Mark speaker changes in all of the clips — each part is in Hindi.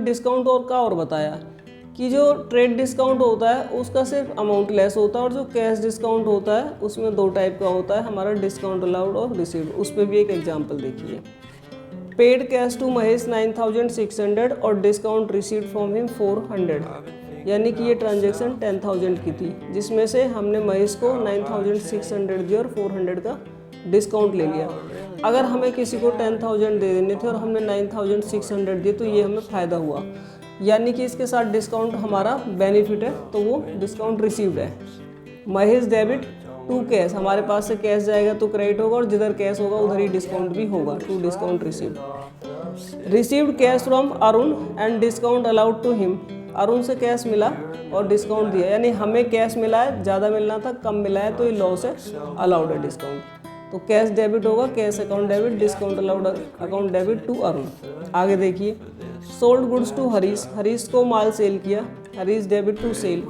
Speaker 1: डिस्काउंट और का और बताया कि जो ट्रेड डिस्काउंट होता है उसका सिर्फ अमाउंट लेस होता है, और जो कैश डिस्काउंट होता है उसमें दो टाइप का होता है हमारा, डिस्काउंट अलाउड और रिसीव्ड। उस पर भी एक एग्जांपल देखिए। पेड कैश टू महेश 9600 और डिस्काउंट रिसीव्ड फ्रॉम हिम 400, यानी कि ये ट्रांजैक्शन 10,000 की थी, जिसमें से हमने महेश को 9600 दिया और 400 का डिस्काउंट ले लिया। अगर हमें किसी को 10,000 दे देने थे और हमने 9600 दिए तो ये हमें फ़ायदा हुआ, यानी कि इसके साथ डिस्काउंट हमारा बेनिफिट है, तो वो डिस्काउंट रिसीव्ड है। महेश डेबिट टू कैश, हमारे पास से कैश जाएगा तो क्रेडिट होगा, और जिधर कैश होगा उधर ही डिस्काउंट भी होगा, to discount received. Received cash from Arun and discount allowed to him, Arun से कैश मिला और डिस्काउंट दिया, यानी हमें कैश मिला है, ज़्यादा मिलना था, कम मिला है, तो ये लॉस है, अलाउड है डिस्काउंट। तो कैश डेबिट होगा, cash account debit, discount allowed account debit to Arun. आगे देखिए, sold goods to Harish, Harish को माल सेल किया, Harish debit to sale.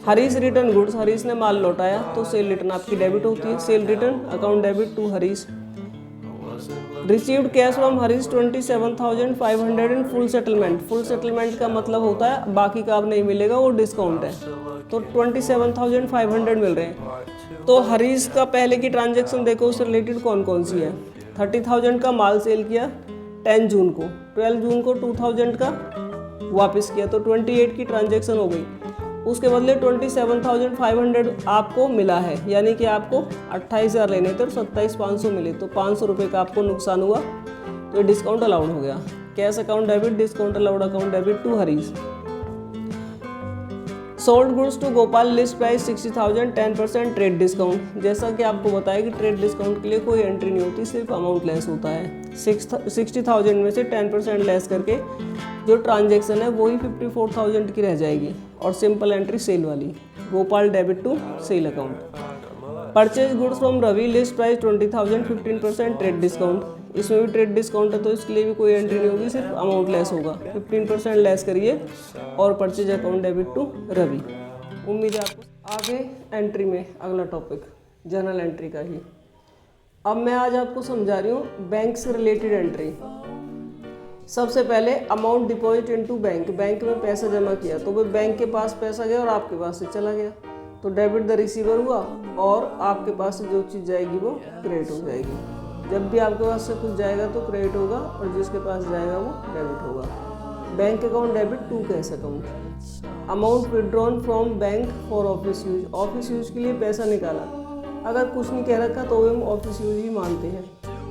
Speaker 1: Harish return goods, Harish ने माल लौटाया तो सेल रिटर्न आपकी डेबिट होती है, sale return account debit to Harish. Received cash from Harish 27,500 in full settlement, full settlement का मतलब होता है बाकी का अब नहीं मिलेगा, वो डिस्काउंट है, तो 27,500 मिल रहे हैं। तो हरीश का पहले की ट्रांजैक्शन देखो, उससे रिलेटेड कौन कौन सी है। 30,000 का माल सेल किया 10 जून को, 12 जून को 2,000 का वापस किया, तो 28 की ट्रांजैक्शन हो गई। उसके बदले 27,500 आपको मिला है, यानी कि आपको 28,000 लेने थे और 27,500 मिले, तो 500 रुपये का आपको नुकसान हुआ, तो ये डिस्काउंट अलाउड हो गया। Cash account debit, discount allowed account debit to Harish. Sold goods to Gopal, list price 60,000, 10% trade discount. जैसा कि आपको बताया कि ट्रेड डिस्काउंट के लिए कोई एंट्री नहीं होती, सिर्फ अमाउंट लेस होता है। 60,000 में से 10% लेस करके जो ट्रांजैक्शन है वही 54,000 की रह जाएगी, और सिंपल एंट्री सेल वाली, Gopal debit to sale account. Purchase goods from Ravi, list price 20,000, 15% trade discount. इसमें भी ट्रेड डिस्काउंट है, तो इसके लिए भी कोई एंट्री नहीं होगी, सिर्फ अमाउंट लेस होगा, 15% लेस करिए, और purchase account debit to Ravi. उम्मीद है आपको। आगे एंट्री में अगला टॉपिक जर्नल एंट्री का ही। अब मैं आज आपको समझा रही हूँ बैंक से रिलेटेड एंट्री। सबसे पहले amount deposit into bank, bank में पैसा जमा किया, तो वो बैंक के पास पैसा गया और आपके पास से चला गया, तो डेबिट द रिसीवर हुआ, और आपके पास से जो चीज़ जाएगी वो क्रेडिट हो जाएगी। जब भी आपके पास से कुछ जाएगा तो क्रेडिट होगा, और जिसके पास जाएगा वो डेबिट होगा। Bank account debit to cash account. Amount withdrawn from bank for office use, office use के लिए पैसा निकाला, अगर कुछ नहीं कह रखा तो भी हम ऑफिस यूज ही मानते हैं।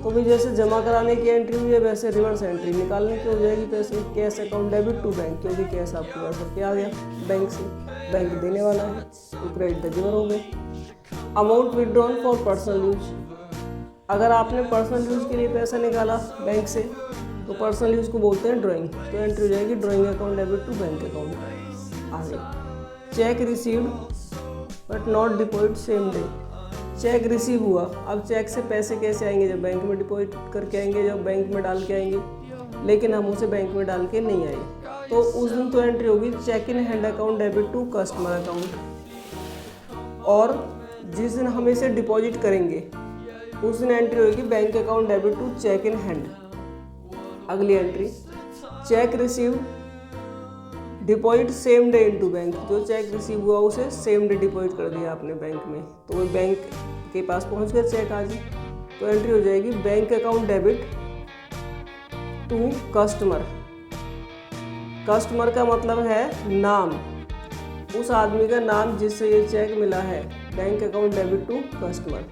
Speaker 1: तो भी जैसे जमा कराने की एंट्री हुई है वैसे रिवर्स एंट्री निकालने की हो जाएगी पैसे। Cash account debit to bank, क्योंकि कैश आपके पास होकर आ गया बैंक से, बैंक देने वाला है, तो क्रेडिट डिलीवर हो गए। Amount withdrawn for personal use, अगर आपने पर्सनल यूज़ के लिए पैसा निकाला बैंक से तो पर्सनल यूज़ को बोलते हैं ड्राइंग, तो एंट्री हो जाएगी drawing account debit to bank account. आगे cheque received but not deposit same day, cheque receive हुआ, अब चेक से पैसे कैसे आएंगे, जब बैंक में डिपॉजिट करके आएंगे, जब बैंक में डाल के आएंगे, लेकिन हम उसे बैंक में डाल के नहीं आए, तो उस दिन तो एंट्री होगी cheque in hand account debit to customer account. और जिस दिन हम इसे डिपॉजिट करेंगे उस दिन एंट्री होगी bank account debit to cheque in hand. अगली entry cheque receive deposit same day into bank, जो चेक रिसीव हुआ उसे सेम डे डिपॉजिट कर दिया आपने बैंक में, तो वो बैंक के पास पहुंच गया चेक आज, तो एंट्री हो जाएगी bank account debit to customer. Customer का मतलब है नाम, उस आदमी का नाम जिससे ये चेक मिला है, bank account debit to customer,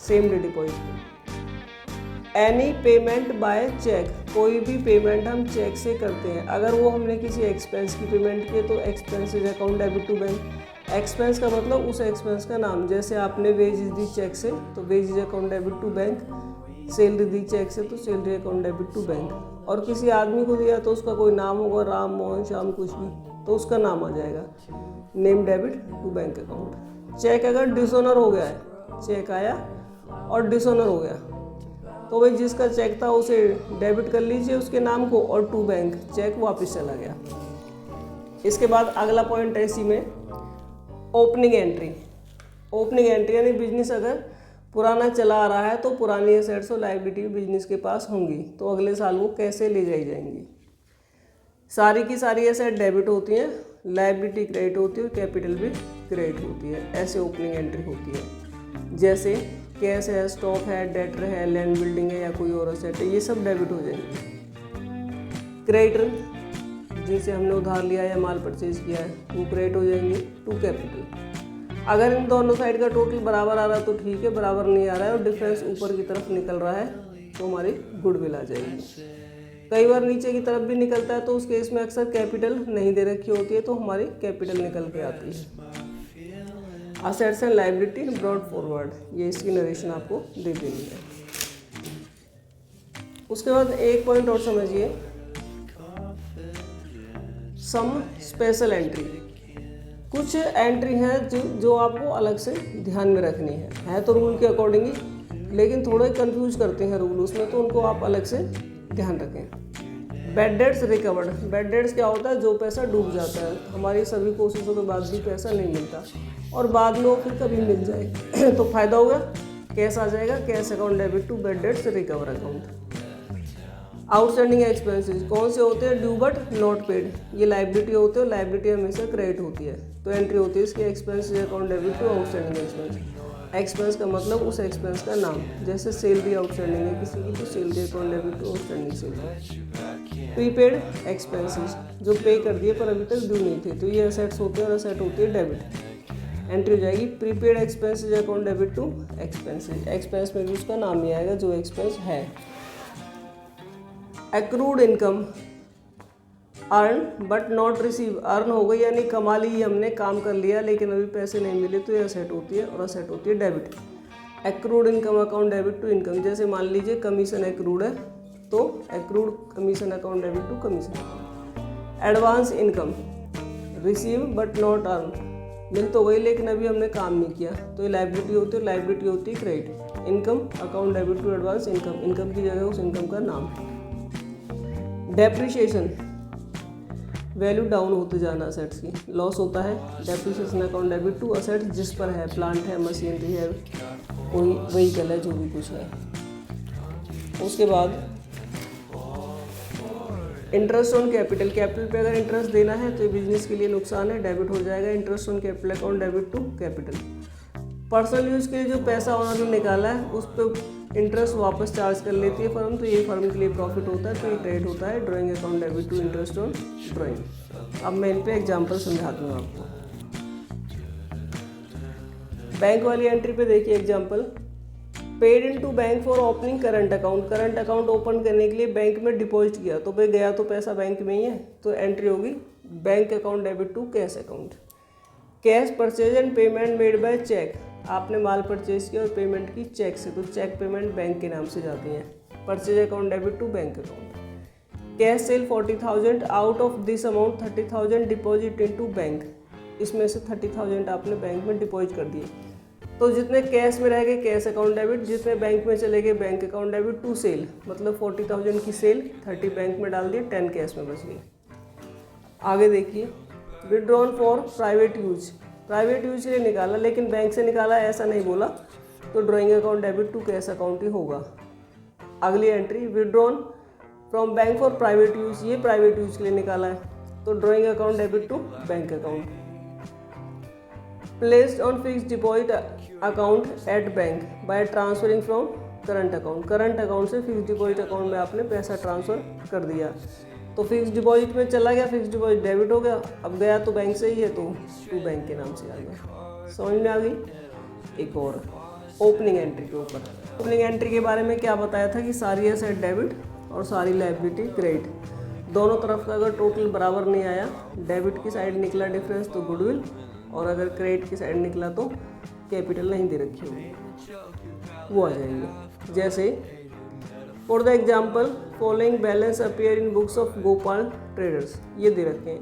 Speaker 1: same day deposit. Any payment by cheque, कोई भी पेमेंट हम चेक से करते हैं, अगर वो हमने किसी एक्सपेंस की पेमेंट की तो expenses account debit to bank. Expense का मतलब उस एक्सपेंस का नाम, जैसे आपने वेजेस दी चेक से तो wages account debit to bank, salary दी चेक से तो salary account debit to bank. और किसी आदमी को दिया तो उसका कोई नाम होगा, राम मोहन श्याम कुछ भी, तो उसका नाम आ जाएगा, name debit to bank account. Cheque अगर डिसऑनर हो गया है, चेक आया और डिसऑनर हो गया तो भाई जिसका चेक था उसे डेबिट कर लीजिए उसके नाम को, और टू बैंक, चेक वापस चला गया। इसके बाद अगला पॉइंट है इसी में ओपनिंग एंट्री। ओपनिंग एंट्री यानी बिजनेस अगर पुराना चला आ रहा है तो पुरानी एसेट्स और लायबिलिटी बिजनेस के पास होंगी, तो अगले साल वो कैसे ले जाई जाएंगी। सारी की सारी एसेट डेबिट होती हैं, लायबिलिटी क्रेडिट होती है और कैपिटल भी क्रेडिट होती है। ऐसे ओपनिंग एंट्री होती है। जैसे कैश है, स्टॉक है, डेटर है, लैंड बिल्डिंग है या कोई और एसेट है, ये सब डेबिट हो जाएंगे। क्रेडिटर जिनसे हमने उधार लिया या माल परचेज किया है वो क्रेडिट हो जाएंगे टू कैपिटल। अगर इन दोनों साइड का टोटल बराबर आ रहा है तो ठीक है, बराबर नहीं आ रहा है और डिफरेंस ऊपर की तरफ निकल रहा है तो हमारी गुडविल आ जाएगी। कई बार नीचे की तरफ भी निकलता है तो उस केस में अक्सर कैपिटल नहीं दे रखी होती है तो हमारी कैपिटल निकल के आती है। Assets and liability brought forward, ये इसकी नरेशन आपको दे देनी है। उसके बाद एक पॉइंट और समझिए, सम स्पेशल एंट्री। कुछ एंट्री है जो आपको अलग से ध्यान में रखनी है तो रूल के अकॉर्डिंग ही, लेकिन थोड़ा कंफ्यूज करते हैं रूल उसमें, तो उनको आप अलग से ध्यान रखें। Bad debts recovered. Bad debts क्या होता है? जो पैसा डूब जाता है, हमारी सभी कोशिशों के बाद भी पैसा नहीं मिलता और बाद में वो फिर कभी मिल जाए तो फायदा होगा, कैश आ जाएगा, cash account debit to bad debts recover account. Outstanding expenses कौन से होते हैं? ड्यू बट नॉट पेड, ये लायबिलिटी होते हैं, लायबिलिटी हमेशा क्रेडिट होती है तो एंट्री होती है इसकी expenses account debit to outstanding expense. Expense का मतलब उस एक्सपेंस का नाम, जैसे सैलरी आउटस्टैंडिंग है किसी की तो salary account debit to outstanding salary. Prepaid expenses जो पे कर दिए पर अभी तक ड्यू नहीं थे तो ये असेट्स होते हैं और असेट होती है डेबिट। एंट्री हो जाएगी prepaid expenses account debit to expenses. Expense में भी उसका नाम ही आएगा जो एक्सपेंस है। Accrued income earn but not receive, earn हो गई यानी कमा ली हमने, काम कर लिया लेकिन अभी पैसे नहीं मिले तो ये असेट होती है और असेट होती है debit. Accrued income account debit to income, जैसे मान लीजिए कमीशन एक्रूड है तो accrued commission account debit to commission account. Advance income receive but not earn, मिल तो गई लेकिन अभी हमने काम नहीं किया तो ये लायबिलिटी होती है, लायबिलिटी होती है credit. Income account debit to advance income, income की जगह उस इनकम का नाम। डेप्रिसिएशन वैल्यू डाउन होते जाना असेट्स की, लॉस होता है। Depreciation account debit to assets जिस पर है, प्लांट है, मशीनरी है, कोई व्हीकल है, जो भी कुछ है। उसके बाद इंटरेस्ट ऑन कैपिटल, कैपिटल पे अगर इंटरेस्ट देना है तो ये बिजनेस के लिए नुकसान है, डेबिट हो जाएगा। Interest on capital account debit to capital. Personal use के लिए जो पैसा ऑनर ने निकाला है उस पर इंटरेस्ट वापस चार्ज कर लेती है फर्म, तो ये फर्म के लिए प्रॉफिट होता है तो ये क्रेडिट होता है। Drawing account debit to interest on drawing. अब मैं इन पे एग्जांपल समझा दूँगा आपको। बैंक वाली एंट्री पे देखिए example, paid into bank for opening current account. Current account open करने के लिए बैंक में डिपॉजिट किया तो भाई गया तो पैसा बैंक में ही है तो एंट्री होगी bank account debit to cash account. Cash purchase and payment made by cheque, आपने माल परचेज किया और पेमेंट की चेक से तो चेक पेमेंट बैंक के नाम से जाती है। Purchase account debit to bank account. Cash sale 40,000, out of this amount 30,000 deposit into bank, इसमें से 30,000 आपने बैंक में डिपॉजिट कर दिए तो जितने कैश में रह गए कैश अकाउंट डेबिट, जितने बैंक में चले गए bank account debit to sale, मतलब 40,000 की सेल 30 बैंक में डाल दिए, 10 कैश में बच गई। आगे देखिए, withdrawn for private use, private use के लिए निकाला लेकिन बैंक से निकाला ऐसा नहीं बोला तो drawing account debit to cash account ही होगा। अगली entry, withdrawn from bank for private use, ये प्राइवेट यूज के लिए निकाला है तो drawing account debit to bank account. Placed on fixed deposit account at bank by transferring from current account, current account से फिक्स्ड डिपॉजिट अकाउंट में आपने पैसा ट्रांसफ़र कर दिया तो फिक्स्ड डिपॉजिट में चला गया, फिक्स्ड डिपॉजिट डेबिट हो गया, अब गया तो बैंक से ही है तो बैंक के नाम से आ गया। समझ में आ गई। एक और ओपनिंग एंट्री के ऊपर, ओपनिंग एंट्री के बारे में क्या बताया था कि सारी एसेट डेबिट और सारी लायबिलिटी क्रेडिट, दोनों तरफ का अगर टोटल बराबर नहीं आया, डेबिट की साइड निकला डिफरेंस तो गुडविल, और अगर क्रेडिट की साइड निकला तो कैपिटल नहीं दे रखी होगी वो आ जाएंगे। जैसे for the example following balance appear in books of Gopal traders, ये दे रखे हैं,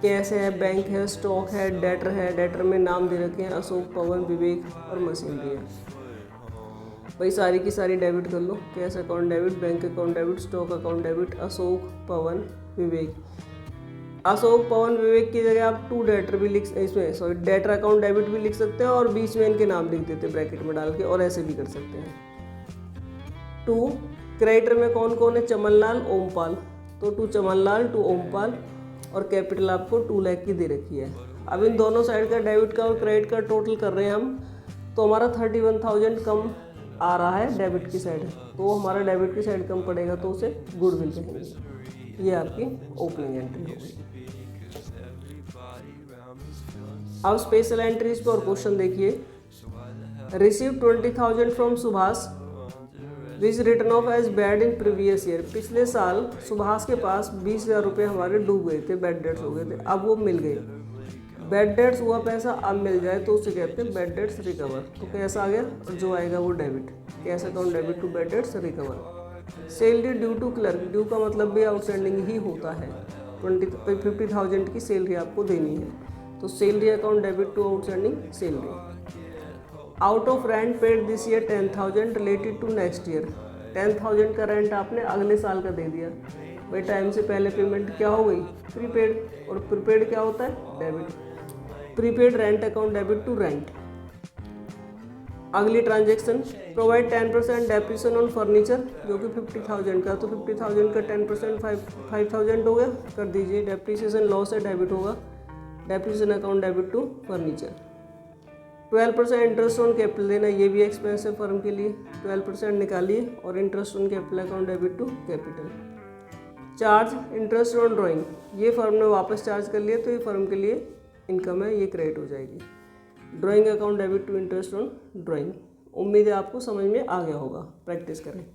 Speaker 1: कैश है, बैंक है, स्टॉक है, डेटर में नाम दे रखे हैं अशोक, पवन, विवेक और मशीनरी है। भाई सारी की सारी डेबिट कर लो, cash account debit, bank account debit, stock account debit, Ashok, Pawan, Vivek. Ashok, Pawan, Vivek की जगह आप टू डेटर भी डेटर अकाउंट डेबिट भी लिख सकते हैं और बीच में इनके नाम लिख देते ब्रैकेट में डाल के, और ऐसे भी कर सकते हैं। टू क्रेडिटर में कौन कौन है? चमनलाल, ओमपाल, तो टू चमनलाल, टू ओमपाल और कैपिटल आपको 2 लाख की दे रखी है। अब इन दोनों साइड का डेबिट का और क्रेडिट का टोटल कर रहे हैं हम, तो हमारा 31,000 कम आ रहा है डेबिट की साइड, तो हमारा डेबिट की साइड कम पड़ेगा तो उसे गुडविल कहेंगे। ये आपकी ओपनिंग एंट्री हो गई। अब स्पेशल एंट्रीज पे और क्वेश्चन देखिए। Receive 20,000 from Subhash which written off as bad in previous year. पिछले साल सुभाष के पास 20,000 रुपये हमारे डूब गए थे, बैड डेट्स हो गए थे, अब वो मिल गए। बैड डेट्स हुआ पैसा अब मिल जाए तो उसे कहते हैं बैड डेट्स रिकवर। तो कैसा आ गया, जो आएगा वो debit, cash account debit to bad debts recover. Salary due to clerk, due का मतलब भी आउटस्टैंडिंग ही होता है। 50,000 की सैलरी आपको देनी है, तो salary account debit to outstanding salary. Out of rent paid this year 10,000 related to next year. 10,000 का रेंट आपने अगले साल का दे दिया भाई, टाइम से पहले पेमेंट क्या हो गई, प्रीपेड, और प्रीपेड क्या होता है, debit. Prepaid rent account debit to rent. अगली transaction, provide 10% depreciation on furniture, जो कि 50,000 का, तो 50,000 का 10% 5,000 हो गया, कर दीजिए। डेप्रिसिएशन लॉस है, डेबिट होगा, depreciation account debit to furniture. 12% interest on capital देना, ये भी एक्सपेंस है फर्म के लिए, 12% निकालिए और interest on capital account debit to capital. Charge interest on drawing, ये फर्म ने वापस चार्ज कर लिया तो ये फर्म के लिए इनकम है, ये क्रेडिट हो जाएगी। Drawing account debit to interest on drawing. उम्मीद है आपको समझ में आ गया होगा, प्रैक्टिस करें।